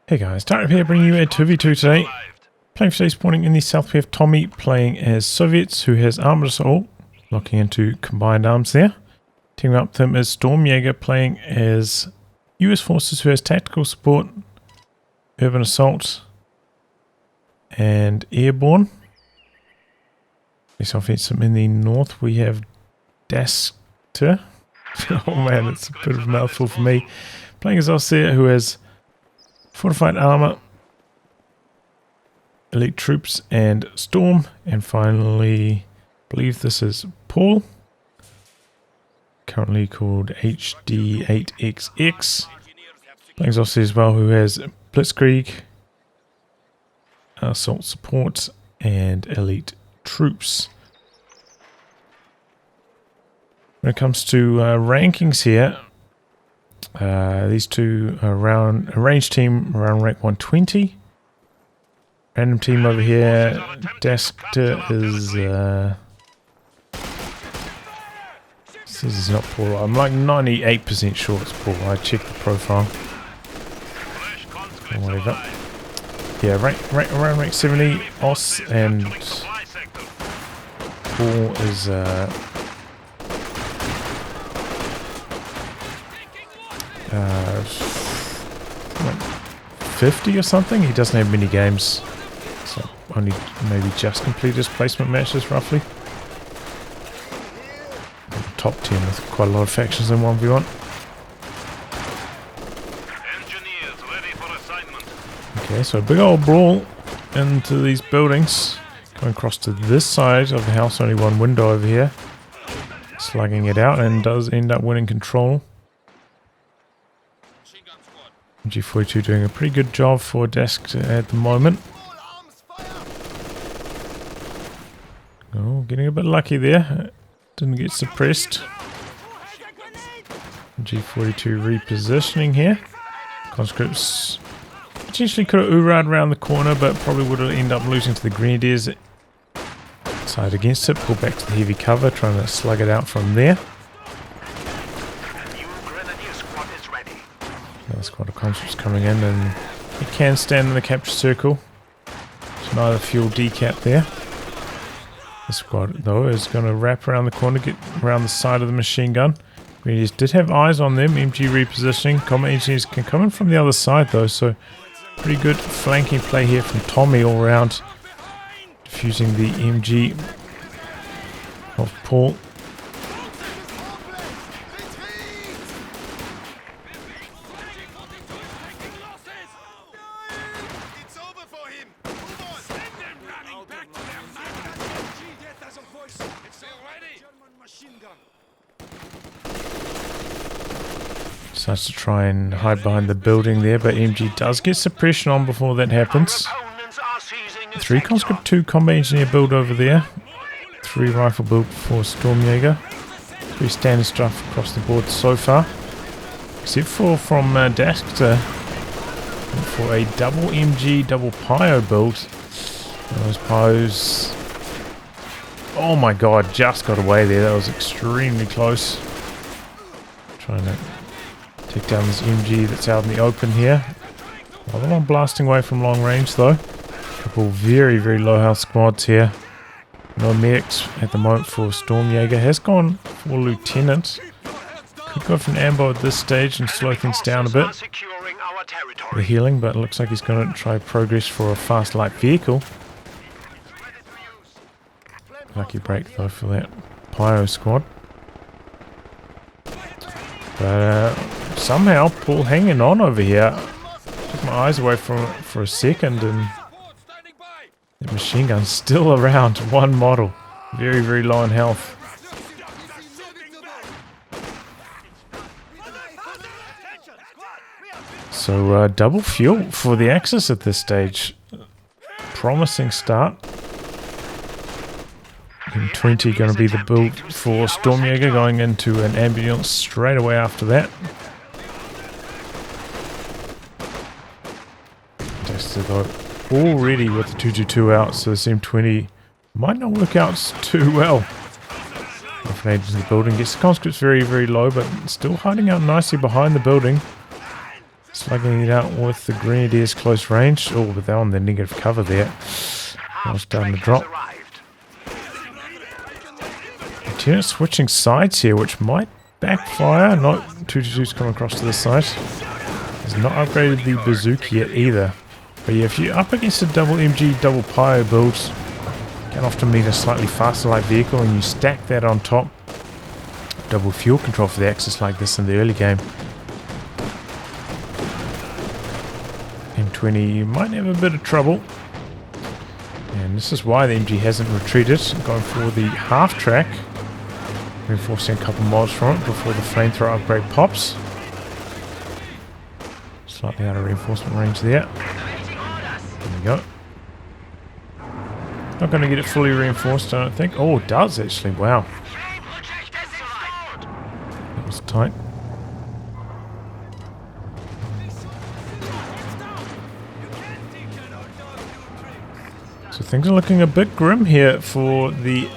Hey guys, Daskter here bringing you a 2v2 today. Playing for today's spawning in the south we have Tomy playing as Soviets who has Armour assault, locking into combined arms there. Teaming up with him is Stormjager playing as US forces who has tactical support, urban assault and airborne. This offensive in the north we have Daskter. Oh man, it's a bit of a mouthful for me. Playing as Ostheer who has Fortified Armour, elite troops and storm, and finally I believe this is Paul, currently called HD8XX. Playing as Ostheer as well who has Blitkrieg, assault support and elite troops. When it comes to rankings here, these two are around a range team around rank 120. Random team over here, Daskter is this is not Paul. I'm like 98% sure it's Paul. I checked the profile. Or whatever. Yeah, around rank 70. Os and Paul is 50 or something. He doesn't have many games, so only maybe just completed his placement matches roughly. Top 10 with quite a lot of factions in 1v1. Okay, so a big old brawl into these buildings. Going across to this side of the house, only one window over here. Slugging it out and does end up winning control. G42 doing a pretty good job for Daskter at the moment. Oh, getting a bit lucky there. Didn't get suppressed. G42 repositioning here. Conscripts potentially could have oora'd around the corner, but probably would have ended up losing to the Grenadiers. Side against it, pull back to the heavy cover, trying to slug it out from there. Another squad of conscripts coming in, and he can stand in the capture circle. There's neither fuel decap there. The squad, though, is going to wrap around the corner, get around the side of the machine gun. Grenadiers did have eyes on them. MG repositioning. Combat engineers can come in from the other side, though, so pretty good flanking play here from Tomy all around. Defusing the MG of Paul. Starts to try and hide behind the building there, but MG does get suppression on before that happens. 3 conscript, 2 combat engineer build over there. 3 rifle build for Stormjager. 3 standard stuff across the board so far. Except for from Daskter for a double MG, double Pio build. Those Pios, oh my god, just got away there. That was extremely close. Trying to take down this MG that's out in the open here. Well, they're not blasting away from long range though. Couple very, very low health squads here. No medics at the moment for Stormjager. Has gone for Lieutenant. Could go for an ambo at this stage and slow things down a bit. The healing, but it looks like he's going to try progress for a fast light vehicle. Lucky break though for that Pio squad. But somehow Paul hanging on over here. Took my eyes away from it for a second, and the machine gun's still around. One model. Very, very low in health. So double fuel for the Axis at this stage. Promising start. M20 going to be the build for Stormjager, going into an ambulance straight away after that. Daskter though already with the 222 out, so this M20 might not work out too well. Grenades in the building, gets the conscripts very, very low, but still hiding out nicely behind the building. slugging it out with the Grenadiers close range. Oh, but they're on the negative cover there. I was starting to drop. Lieutenant switching sides here, which might backfire. No, 222's come across to the side. He's not upgraded the bazooka yet either. But yeah, if you're up against a double MG, double pyro build, can often mean a slightly faster light vehicle, and you stack that on top. Double fuel control for the Axis like this in the early game. M20, you might have a bit of trouble. And this is why the MG hasn't retreated. Going for the half track. Reinforcing a couple mods from it before the flamethrower upgrade pops. Slightly out of reinforcement range there. There we go. Not going to get it fully reinforced, I don't think. Oh, it does actually. Wow. That was tight. So things are looking a bit grim here for the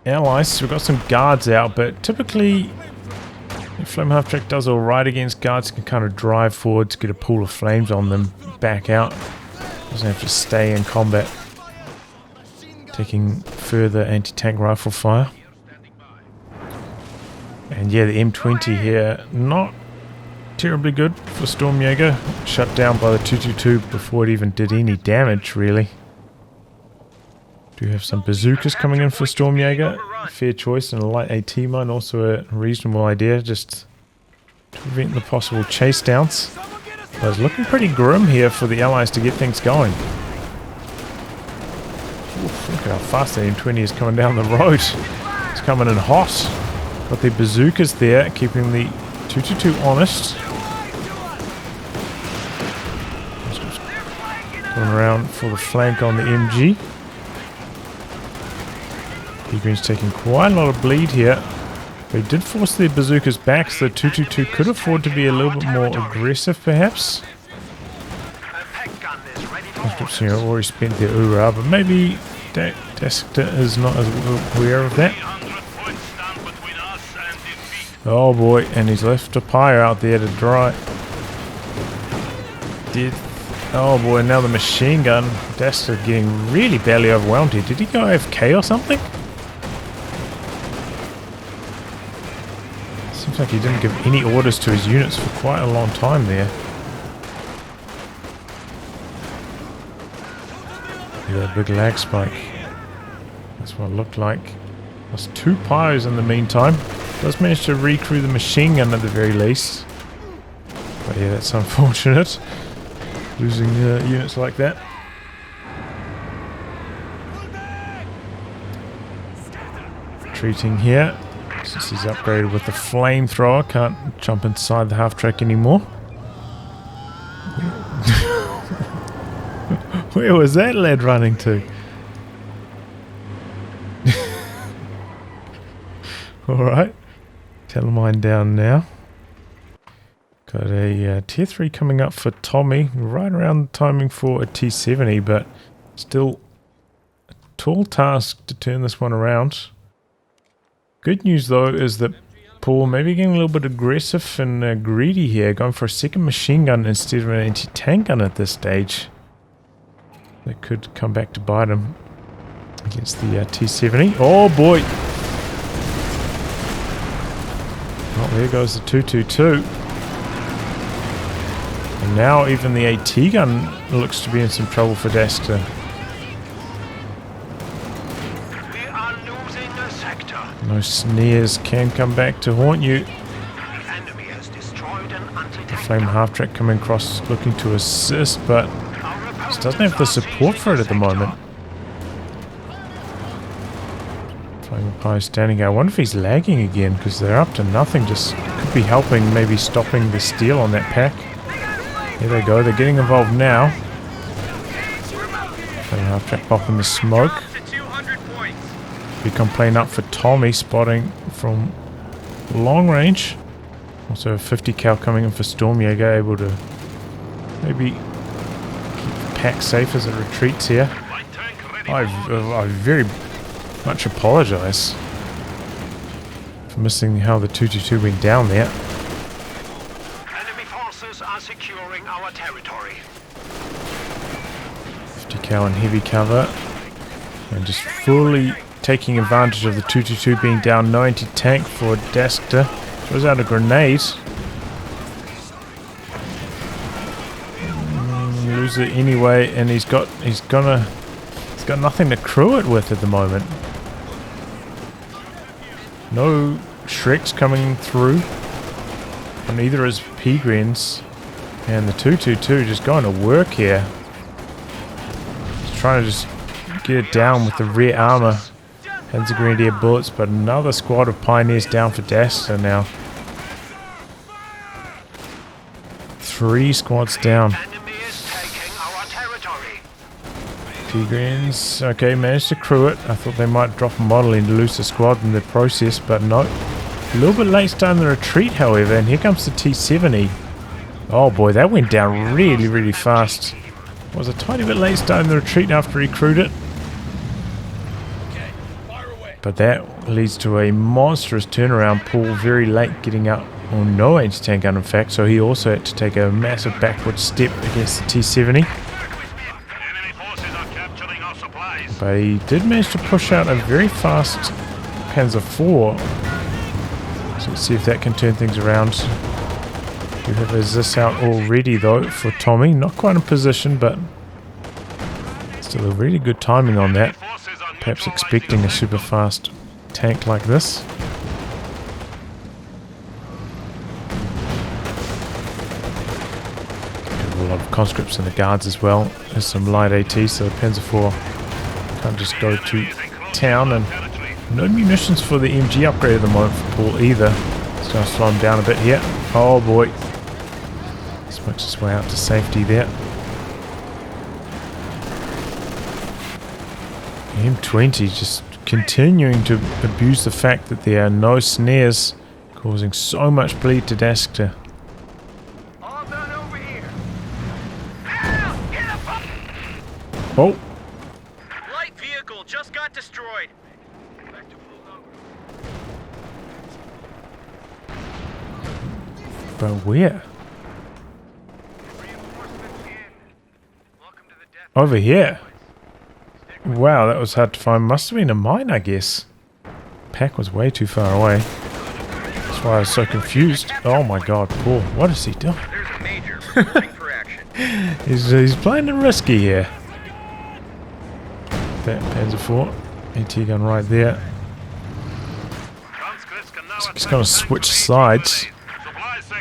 Allies. So we've got some guards out, but typically the Flame Half Track does alright against guards. You can kind of drive forward to get a pool of flames on them, back out. Doesn't have to stay in combat. Taking further anti-tank rifle fire. And yeah, the M20 here, not terribly good for Stormjager. Shut down by the 222 before it even did any damage, really. Do have some bazookas coming in for Stormjager. Fair choice, and a light AT mine, also a reasonable idea, just to prevent the possible chase downs. But it's looking pretty grim here for the Allies to get things going. Oof, look at how fast the M20 is coming down the road. It's coming in hot. Got the bazookas there, keeping the 222 honest. Going around for the flank on the MG. Green's taking quite a lot of bleed here. They did force their bazookas back, so the 222 could afford to be a little bit more aggressive, perhaps. Conscripts here already spent their Ura, but maybe Daskter is not as aware of that. Oh boy, and he's left a pyre out there to dry. Oh boy, now the machine gun. Daskter getting really badly overwhelmed here. Did he go AFK or something? Seems like he didn't give any orders to his units for quite a long time there. Yeah, that big lag spike. That's what it looked like. There's 2 pyros in the meantime. Does manage to recrew the machine gun at the very least. But yeah, that's unfortunate. Losing units like that. Retreating here. Since he's upgraded with the flamethrower, can't jump inside the half track anymore. Where was that lad running to? Alright. Telemine down now. Got a tier 3 coming up for Tomy. Right around the timing for a T70, but still a tall task to turn this one around. Good news though is that Paul maybe getting a little bit aggressive and greedy here, going for a second machine gun instead of an anti-tank gun at this stage. That could come back to bite him against the T70. Oh boy! Oh, there goes the 222. And now even the AT gun looks to be in some trouble for Daskter. No snares can come back to haunt you. The Flame Half Track coming across looking to assist, but just doesn't have the support for it at the moment. Flame Pie standing here. I wonder if he's lagging again, because they're up to nothing. Just could be helping, maybe stopping the steal on that pack. There they go, they're getting involved now. Flame Half Track popping the smoke. Become playing up for Tomy, spotting from long range. Also a 50 cal coming in for Stormjager, able to maybe keep the pack safe as it retreats here. I very much apologise for missing how the 222 went down there. our territory. 50 cal and heavy cover. And just fully taking advantage of the 222 being down. No anti-tank for Daskter. Throws out a grenade. Lose it anyway, and he's got nothing to crew it with at the moment. No Shreks coming through on either his P-Grens, and the 222 just going to work here. He's trying to just get it down with the rear armor. Has the Grenadier bullets, but another squad of Pioneers down for Daskter now. 3 squads down. P-Grens, okay, managed to crew it. I thought they might drop a model in to lose the squad in the process, but no. A little bit late starting the retreat, however, and here comes the T-70. Oh boy, that went down really, really fast. Was a tiny bit late starting the retreat after he crewed it. But that leads to a monstrous turnaround. Paul very late getting up, or no anti-tank gun in fact, so he also had to take a massive backward step against the T-70. But he did manage to push out a very fast Panzer IV. So let's see if that can turn things around. We have a Zis out already though for Tomy. Not quite in position, but still a really good timing on that. Perhaps expecting a super fast tank like this. A lot of conscripts in the guards as well. There's some light AT, so the Panzer IV can't just go to town, and no munitions for the MG upgrade at the moment for Paul either. It's going to slow him down a bit here. Oh boy. Smokes his way out to safety there. M20 just continuing to abuse the fact that there are no snares, causing so much bleed to Daskter. Oh! Light vehicle just got destroyed. But where? Over here. Wow, that was hard to find. Must have been a mine, I guess. Pack was way too far away. That's why I was so confused. Oh my god, Paul, what is he doing? There's a major for action. He's playing it risky here. That Panzer IV. AT gun right there. So he's going to switch sides.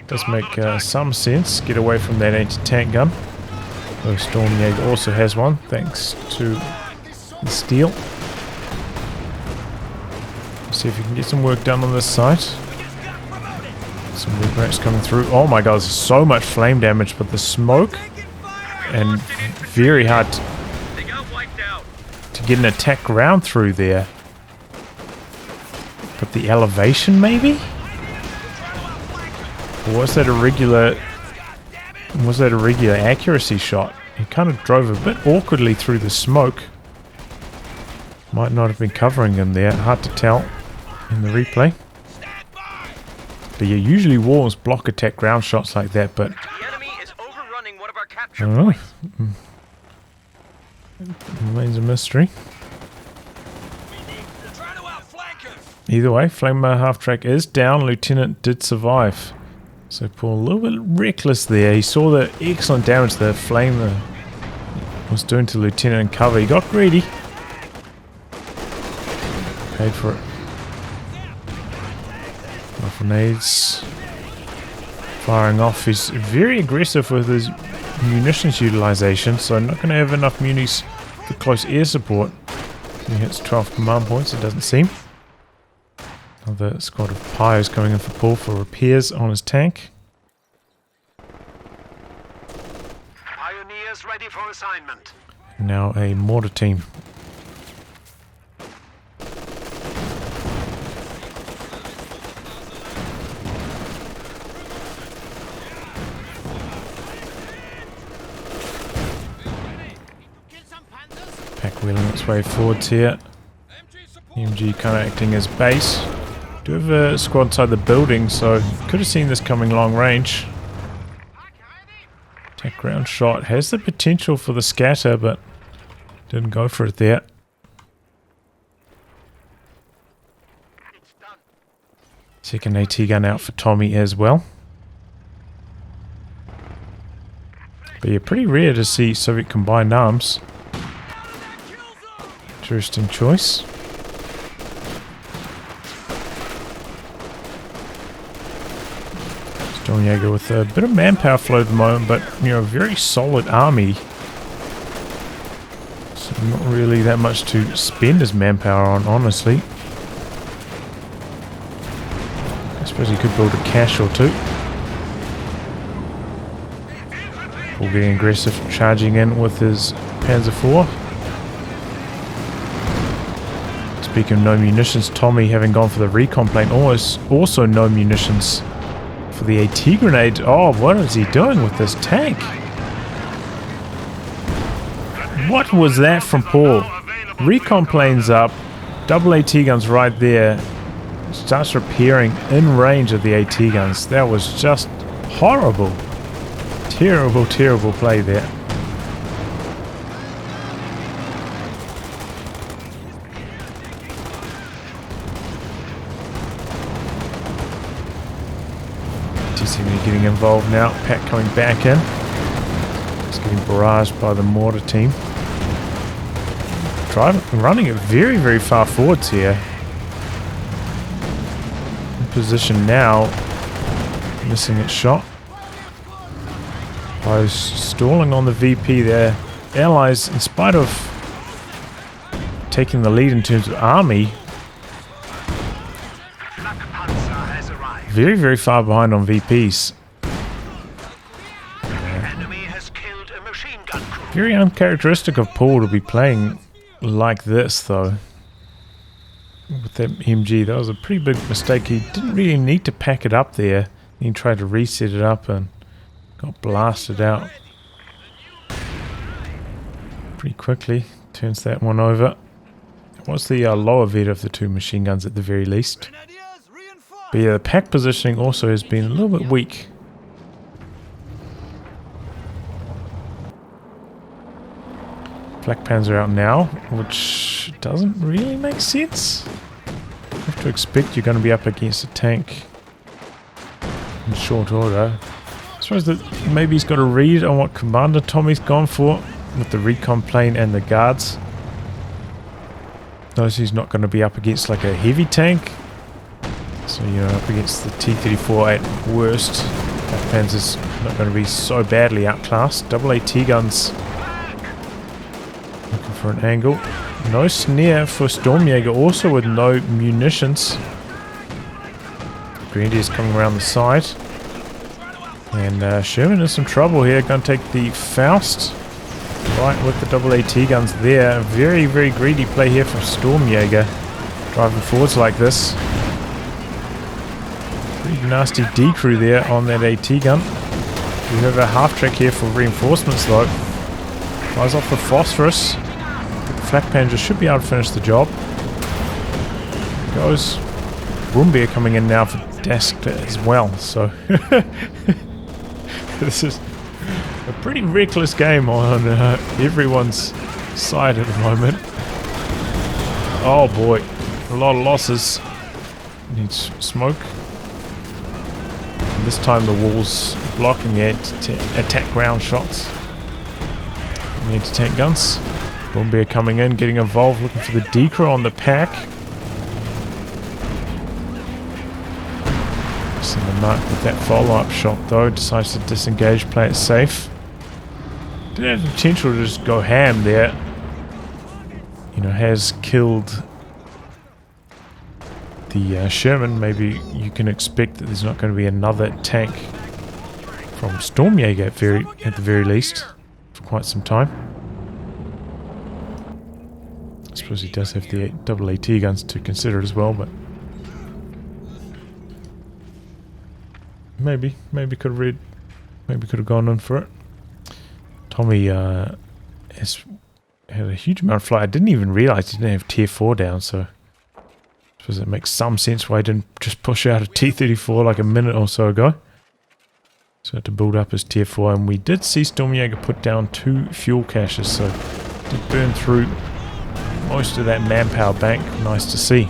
Does make some sense. Get away from that anti-tank gun. Though Stormjager also has one, thanks to the steel. See if we can get some work done on this site. Some red racks coming through. Oh my god, there's so much flame damage, but the smoke and very hard to get an attack round through there. But the elevation, maybe? Or was that a regular? Was that a regular accuracy shot? He kind of drove a bit awkwardly through the smoke. Might not have been covering him there. Hard to tell in the replay. But yeah, usually walls block attack ground shots like that, but The enemy is overrunning one of our capture points. Remains a mystery. Either way, Flame half-track is down. Lieutenant did survive. So Paul, a little bit reckless there. He saw the excellent damage the flame was doing to Lieutenant in cover. He got greedy. Paid for it. Grenades firing off. He's very aggressive with his munitions utilization, so not going to have enough munis for close air support. He hits 12 command points, it doesn't seem. Another squad of Pyos coming in for Paul for repairs on his tank. Pioneers ready for assignment. Now a mortar team. Pack wheeling its way forwards here. MG kind of acting as base. Do have a squad inside the building, so could have seen this coming long range. Attack ground shot has the potential for the scatter, but didn't go for it there. Second AT gun out for Tomy as well. But yeah, pretty rare to see Soviet combined arms. Interesting choice. Stormjager with a bit of manpower flow at the moment, but you know, a very solid army. So not really that much to spend his manpower on, honestly. I suppose he could build a cache or two. All getting aggressive, charging in with his Panzer IV. Speaking of no munitions, Tomy having gone for the recon plane, also no munitions for the AT grenade. Oh, what is he doing with this tank? What was that from Paul? Recon planes up, double AT guns right there. Starts repairing in range of the AT guns. That was just horrible. Terrible, terrible play there. TCV getting involved now. Pack coming back in. It's getting barraged by the mortar team. Running it very, very far forwards here. In position now. Missing its shot. I was stalling on the VP there. Allies, in spite of taking the lead in terms of army, very, very far behind on VPs. Very uncharacteristic of Paul to be playing like this, though. With that MG, that was a pretty big mistake. He didn't really need to pack it up there. He tried to reset it up and got blasted out pretty quickly. Turns that one over. What's the lower vet of the two machine guns at the very least? But yeah, the pack positioning also has been a little bit weak. Flak Panzer out now, which doesn't really make sense. You have to expect you're going to be up against a tank in short order. I suppose that maybe he's got a read on what Commander Tomy's gone for with the recon plane and the guards. Knows he's not going to be up against like a heavy tank. So you're up against the T-34 at worst. Flak Panzer's not going to be so badly outclassed. Double AT guns. Looking for an angle. No snare for Stormjager, also with no munitions. Grenadier's coming around the side. And Sherman in some trouble here. Going to take the Faust. Right with the double AT guns there. Very, very greedy play here from Stormjager. Driving forwards like this. Pretty nasty decrew there on that AT gun. We have a half track here for reinforcements though. Flies off the phosphorus. Flak Panzer should be able to finish the job. Goes Rumbeer coming in now for Daskter as well. So this is a pretty reckless game on everyone's side at the moment. Oh boy, a lot of losses. Needs smoke. And this time the wall's blocking it to attack ground shots. Need to tank guns. Rumbeer coming in, getting involved, looking for the decro on the pack. Missing the mark with that follow-up shot though. Decides to disengage, play it safe. Did have the potential to just go ham there. You know, has killed the Sherman. Maybe you can expect that there's not going to be another tank from Stormjager at the very least for quite some time. I suppose he does have the double AT guns to consider as well, but maybe could have gone in for it. Tomy has had a huge amount of flight. I didn't even realize he didn't have tier 4 down, so I suppose it makes some sense why he didn't just push out a T-34 like a minute or so ago. So to build up his tier 4, and we did see Stormjager put down 2 fuel caches, so did burn through most of that manpower bank. Nice to see.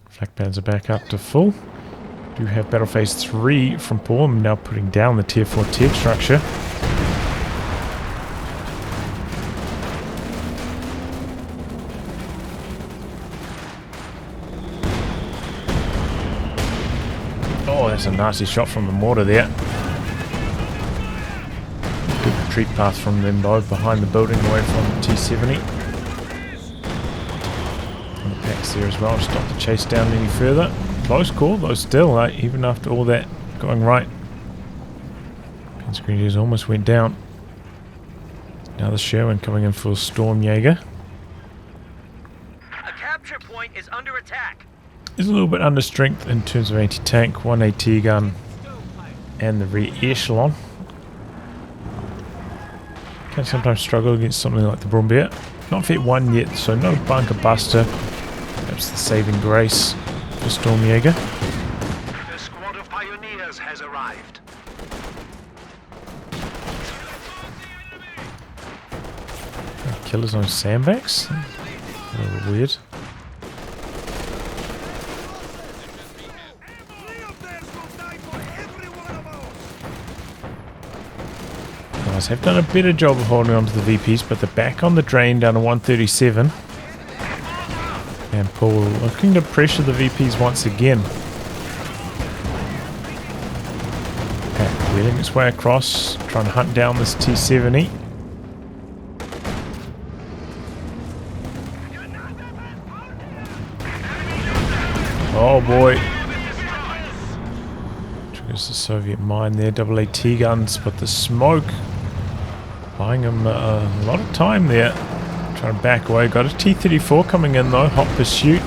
Flak bands are back up to full. Do have battle phase 3 from Paul. I'm now putting down the tier 4 tech structure. Oh, that's a nasty shot from the mortar there. Good retreat path from them though, behind the building away from the T-70. And the packs there as well, to stop the chase down any further. Close call though still, even after all that going right. Pinskriegers almost went down. Now the Sherwin coming in for Stormjager. A capture point is under attack. Is a little bit under strength in terms of anti-tank, 1 AT gun and the rear echelon. Can sometimes struggle against something like the Brumbier. Not Vet 1 yet, so no bunker buster. Perhaps the saving grace for Stormjager. The squad of pioneers has arrived. Killers on sandbags? A little weird. Guys have done a better job of holding on to the VPs, but they're back on the drain down to 137. And Paul looking to pressure the VPs once again. Pack wheeling its way across, trying to hunt down this T-70. Oh boy. Triggers the Soviet mine there, double AT guns, but the smoke buying him a lot of time there. Trying to back away. Got a T-34 coming in though, hot pursuit.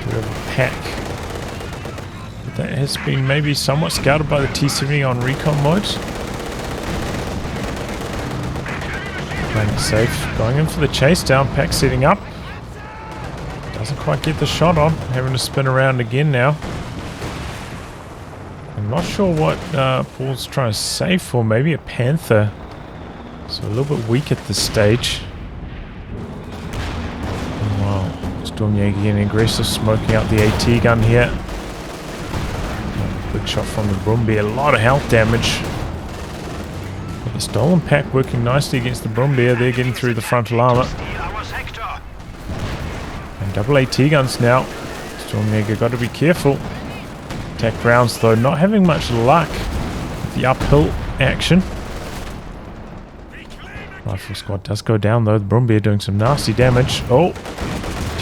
Bit of a pack. But that has been maybe somewhat scouted by the T-70 on recon mode. Playing it safe. Going in for the chase down, pack setting up. Doesn't quite get the shot on. Having to spin around again now. I'm not sure what Paul's trying to save for. Maybe a Panther. So a little bit weak at this stage. Wow. Stormjager getting aggressive. Smoking out the AT gun here. Big shot from the Brumbier. A lot of health damage. But the stolen pack working nicely against the Brumbier. They're getting through the frontal armor. Double AT guns now. Stormjager got to be careful. Attack rounds though, not having much luck with the uphill action. Rifle squad does go down though. The Brumbier doing some nasty damage. Oh,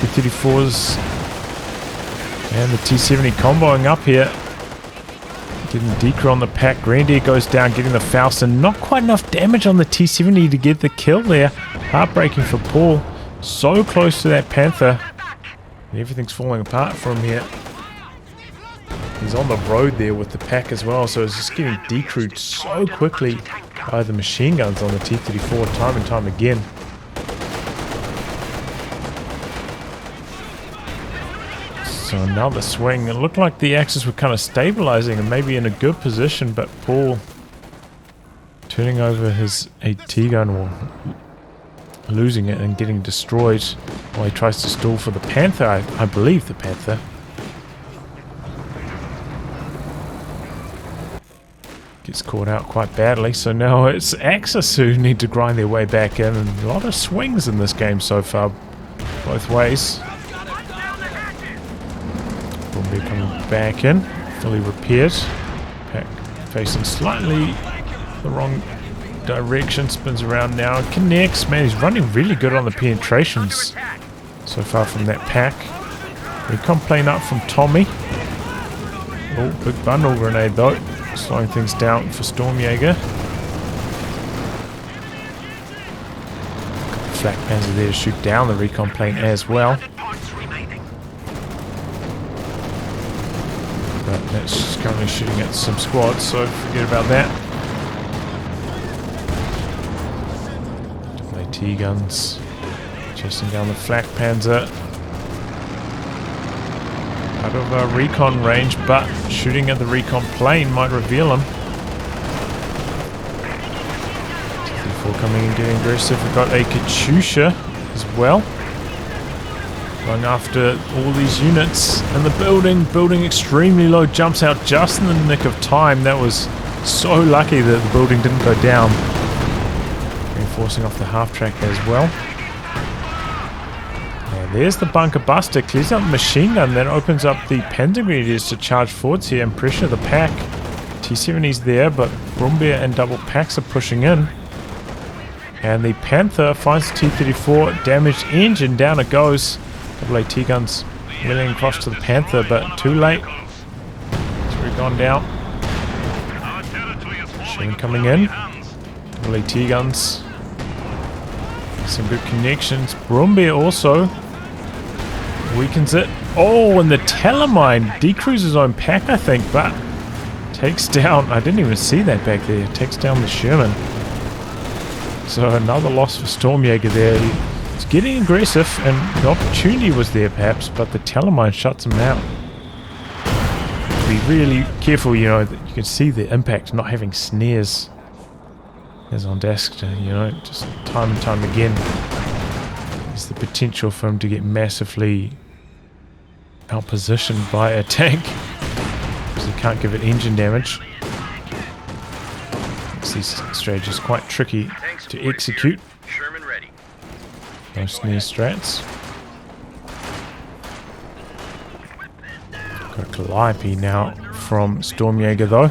T-34s and the T-70 comboing up here. Getting Deeker on the pack. Grandier goes down, getting the Faust, and not quite enough damage on the T-70 to get the kill there. Heartbreaking for Paul. So close to that Panther. And everything's falling apart from here. He's on the road there with the pack as well, so it's just getting decrewed so quickly by the machine guns on the T-34 time and time again. So another swing. It looked like the Axis were kind of stabilizing and maybe in a good position, but Paul turning over his AT gun or losing it and getting destroyed while he tries to stall for the Panther. I believe the Panther. Gets caught out quite badly, so now it's Axis who need to grind their way back in, and a lot of swings in this game so far, both ways. Brumbier coming back in, fully repaired. Pack facing slightly the wrong direction, spins around now, connects. Man, he's running really good on the penetrations so far from that pack. Recon plane up from Tomy. Oh, big bundle grenade though, slowing things down for Stormjager. Flak panzer there to shoot down the recon plane as well. But that's currently shooting at some squads, so forget about that. T guns Chasing down the flak panzer. Out of recon range, but shooting at the recon plane might reveal him. T-34 coming in, getting aggressive. We've got a Katyusha as well. Going after all these units in the building. Building extremely low. Jumps out just in the nick of time. That was so lucky that the building didn't go down. Reinforcing off the half-track as well. And there's the bunker buster. Clears out the machine gun. Then opens up the Panzer Grenadiers to charge forwards here and pressure the pack. T-70's there, but Brumbier and double packs are pushing in. And the Panther finds the T-34. Damaged engine. Down it goes. Double AT guns wheeling across to the Panther, but too late. It's already gone down. Sherman coming in. Double AT guns. Some good connections. Brumbier also weakens it. Oh, and the Telemine decrews his own pack, I think, but takes down. I didn't even see that back there. Takes down the Sherman. So another loss for Stormjager there. He's getting aggressive, and the opportunity was there perhaps, but the Telemine shuts him out. Be really careful, you know, that you can see the impact not having snares as on Daskter, you know, just time and time again. There's the potential for him to get massively outpositioned by a tank because he can't give it engine damage. Makes these strategies quite tricky to execute. Sherman ready. No snare strats. Got a Calliope now from Stormjager though.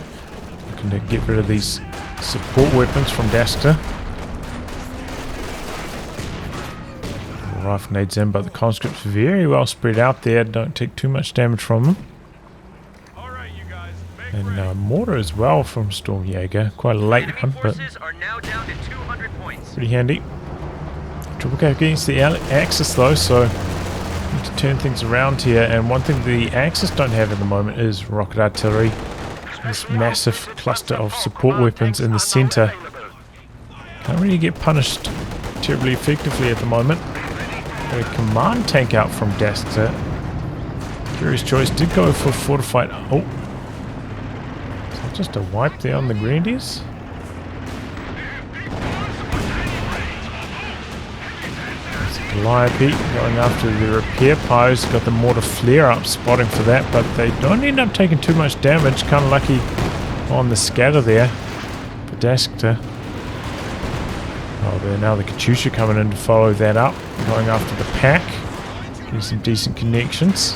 Looking to get rid of these support weapons from Daskter. Rifle nades in, but the conscripts very well spread out there. Don't take too much damage from them. And mortar as well from Stormjager. Quite a late one, but pretty handy. Triple cap against the Axis though, so need to turn things around here. And one thing the Axis don't have at the moment is rocket artillery. This massive cluster of support weapons in the center. Can't really get punished terribly effectively at the moment. Got a command tank out from Daskter. Curious choice, did go for Fortified. Oh, is that just a wipe there on the Grenadiers? Calliope going after the repair post. Got the mortar flare up, spotting for that, but they don't end up taking too much damage. Kind of lucky on the scatter there for Daskter. Oh, there now the Katyusha coming in to follow that up, going after the pack, getting some decent connections.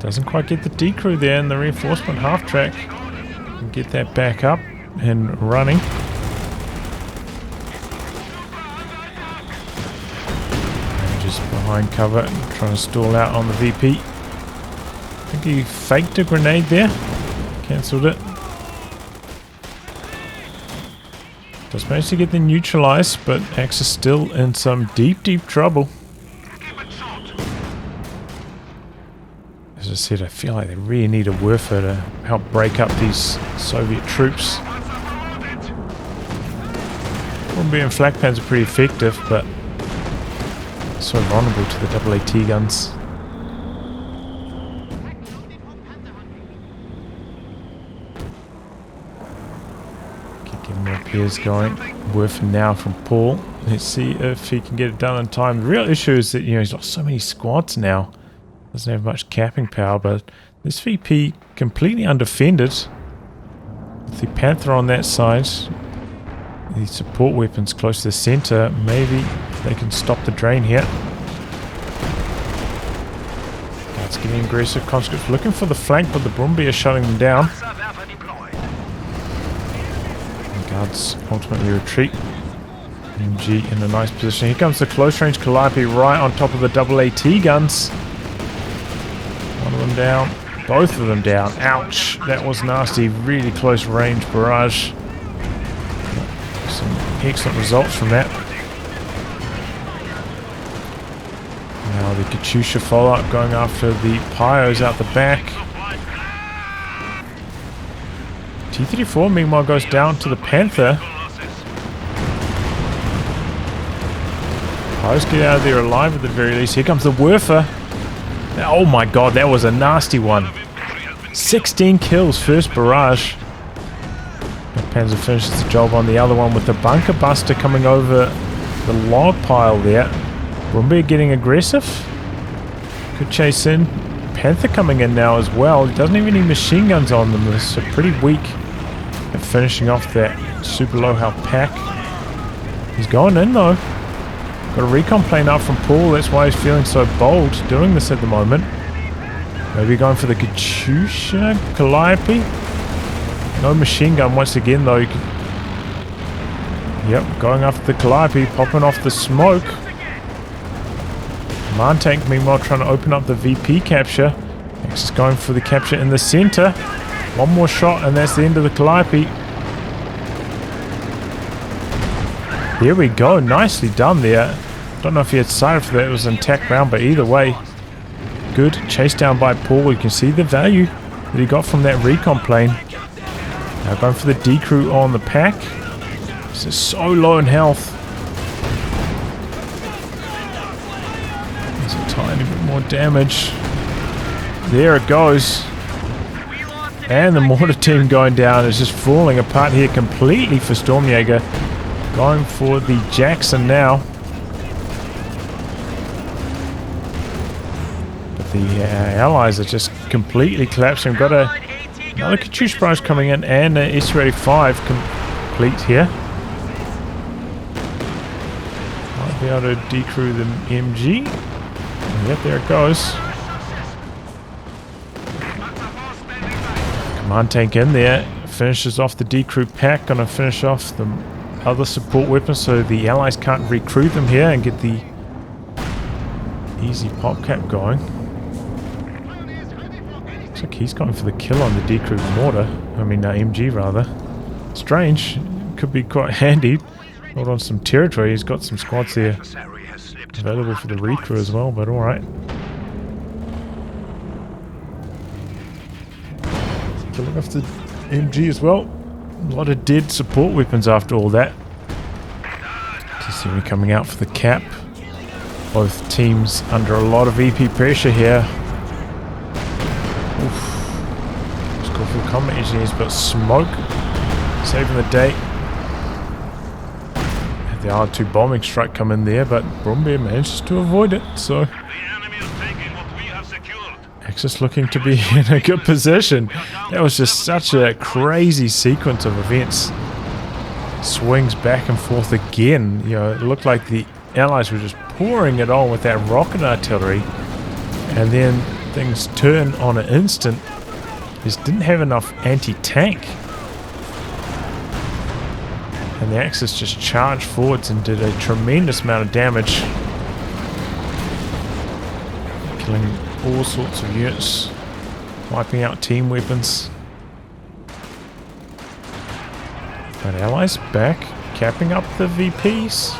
Doesn't quite get the decrew there, and the reinforcement half track can get that back up and running. And just behind cover and trying to stall out on the VP. I think he faked a grenade there. Cancelled it. Does manage to get the neutralized, but Axis still in some deep trouble. As I said, I feel like they really need a Werfer to help break up these Soviet troops. Brumbier and flak pans are pretty effective, but so vulnerable to the double AT guns. Getting more repairs going. Werfer now from Paul. Let's see if he can get it done in time. The real issue is that, you know, he's got so many squads now. Doesn't have much capping power, but this VP completely undefended. With the Panther on that side, the support weapons close to the center, maybe they can stop the drain here. Guards getting aggressive, conscripts looking for the flank, but the Brumbier are shutting them down. And Guards ultimately retreat. MG in a nice position. Here comes the close range Calliope right on top of the double AT guns. One of them down, both of them down. Ouch, that was nasty. Really close range barrage. Some excellent results from that. Now the Katyusha follow-up going after the Pyos out the back. T-34 meanwhile goes down to the Panther. Pirates get out of there alive at the very least. Here comes the Werfer. Oh my god, that was a nasty one. 16 kills, first barrage. Panzer finishes the job on the other one with the bunker buster coming over the log pile there. Brumbier getting aggressive. Could chase in. Panther coming in now as well. He doesn't have any machine guns on them. So pretty weak at finishing off that super low health pack. He's going in though. Got a recon plane up from Paul. That's why he's feeling so bold doing this at the moment. Maybe going for the Katyusha, Calliope. No machine gun once again though. Yep, going after the Calliope, popping off the smoke. Command tank meanwhile trying to open up the VP capture. Next is going for the capture in the center. One more shot and that's the end of the Calliope. There we go, nicely done there. Don't know if he had sighted for that, it was an attack round, but either way, good. Chased down by Paul. You can see the value that he got from that recon plane. Now going for the decrew on the pack. This is so low in health. There's a tiny bit more damage. There it goes. And the mortar team going down is just falling apart here completely for Stormjager. Going for the Jackson now. But the allies are just completely collapsing. We've got another Katyusha prize coming in and an SU-85 complete here. Might be able to decrew the MG. And yep, there it goes. Command tank in there. Finishes off the decrew pack. Gonna finish off the other support weapons so the allies can't recruit them here and get the easy pop cap going. Looks like he's going for the kill on the decrew mortar. I mean MG rather. Strange. Could be quite handy. Hold on some territory. He's got some squads there available for the recrew as well, but alright. Killing off the MG as well. A lot of dead support weapons after all that. See me coming out for the cap. Both teams under a lot of EP pressure here. Oof. Let's go for the combat engineers, but smoke saving the day. Had the R2 bombing strike come in there, but Brumbier manages to avoid it. So Axis looking to be in a good position. That was just such a crazy sequence of events. Swings back and forth again. You know, it looked like the allies were just pouring it on with that rocket artillery, and then things turn on an instant. Just didn't have enough anti-tank, and the Axis just charged forwards and did a tremendous amount of damage, killing all sorts of units, wiping out team weapons. But allies back, capping up the VPs.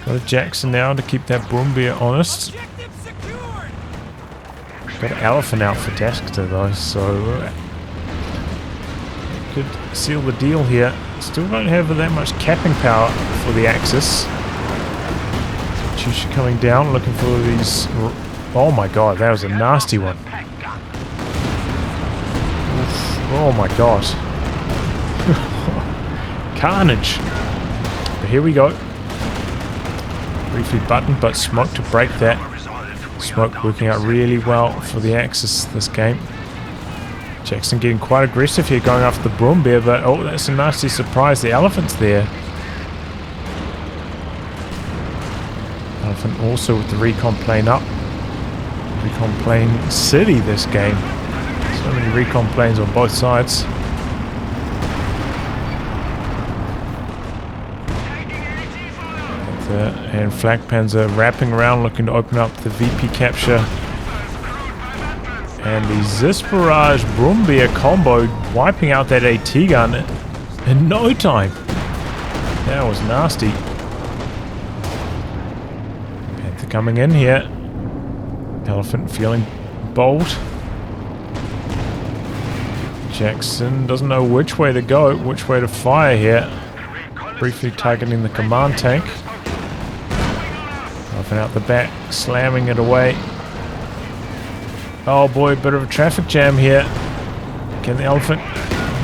Got a Jackson now to keep that Brumbier honest. Got an Elephant out for Daskter though, so could seal the deal here. Still don't have that much capping power for the Axis. Katyusha coming down, looking for these. Oh my god, that was a nasty one. Oof. Oh my god. Carnage. But here we go. Briefly button, but smoke to break that. Smoke working out really well for the Axis this game. Jackson getting quite aggressive here, going after the Brumbier, but oh, that's a nasty surprise. The Elephant's there. Elephant also with the recon plane up. Recon plane city this game. So many recon planes on both sides. And Flak Panzer wrapping around looking to open up the VP capture. And the Zis Barrage Brumbier combo wiping out that AT gun in no time. That was nasty. Panther coming in here. Elephant feeling bold. Jackson doesn't know which way to go, which way to fire here. Briefly targeting the command tank. Driving out the back, slamming it away. Oh boy, bit of a traffic jam here. Can the elephant?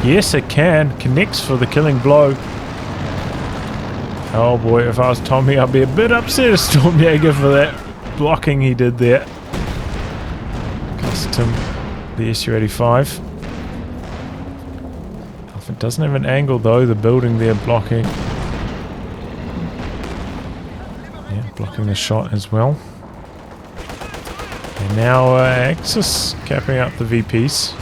Yes, it can. Connects for the killing blow. Oh boy, if I was Tomy, I'd be a bit upset at Stormjager for that blocking he did there. Cost him the SU-85. Elephant doesn't have an angle though, the building there blocking. Yeah, blocking the shot as well. And now Axis capping up the VPs.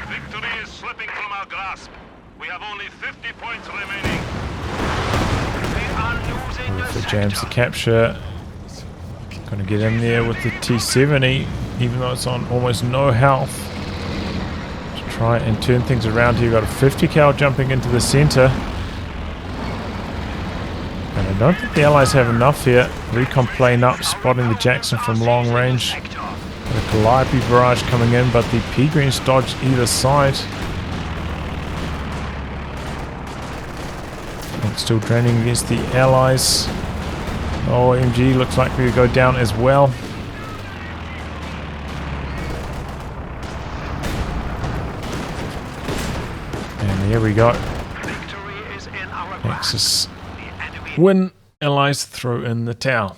Victory is slipping from our grasp. We have only 50 points remaining. We are losing If it jams the capture. Going to get in there with the T-70, even though it's on almost no health. To try and turn things around here. You've got a 50 cal jumping into the center. And I don't think the Allies have enough here. Recon plane up, spotting the Jackson from long range. The Calliope barrage coming in, but the P-Greens dodge either side. And still draining against the Allies. Oh, MG looks like we go down as well. And there we go. Axis win. Allies throw in the towel.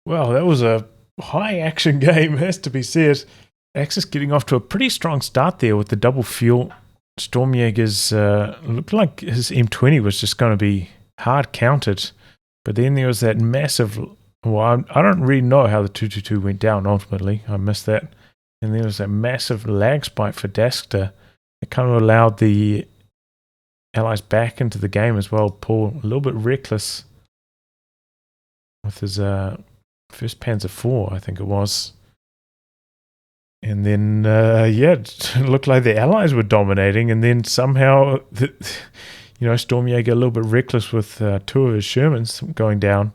Well, that was a high action game, has to be said. Axis getting off to a pretty strong start there with the double fuel. Stormjager's looked like his M20 was just going to be hard counted. But then there was that massive, well, I don't really know how the 222 went down ultimately. I missed that. And there was that massive lag spike for Daskter. It kind of allowed the Allies back into the game as well. Paul, a little bit reckless with his first Panzer IV, I think it was. And then, yeah, it looked like the Allies were dominating. And then somehow... You know, Stormjager a little bit reckless with two of his Shermans going down.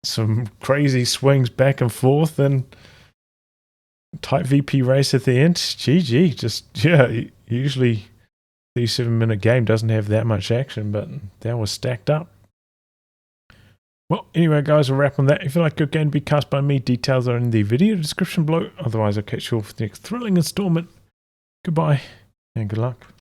Some crazy swings back and forth and tight VP race at the end. GG, just, yeah, usually 37-minute game doesn't have that much action, but that was stacked up. Well, anyway, guys, we'll wrap on that. If you like a good game to be cast by me, details are in the video description below. Otherwise, I'll catch you all for the next thrilling installment. Goodbye and good luck.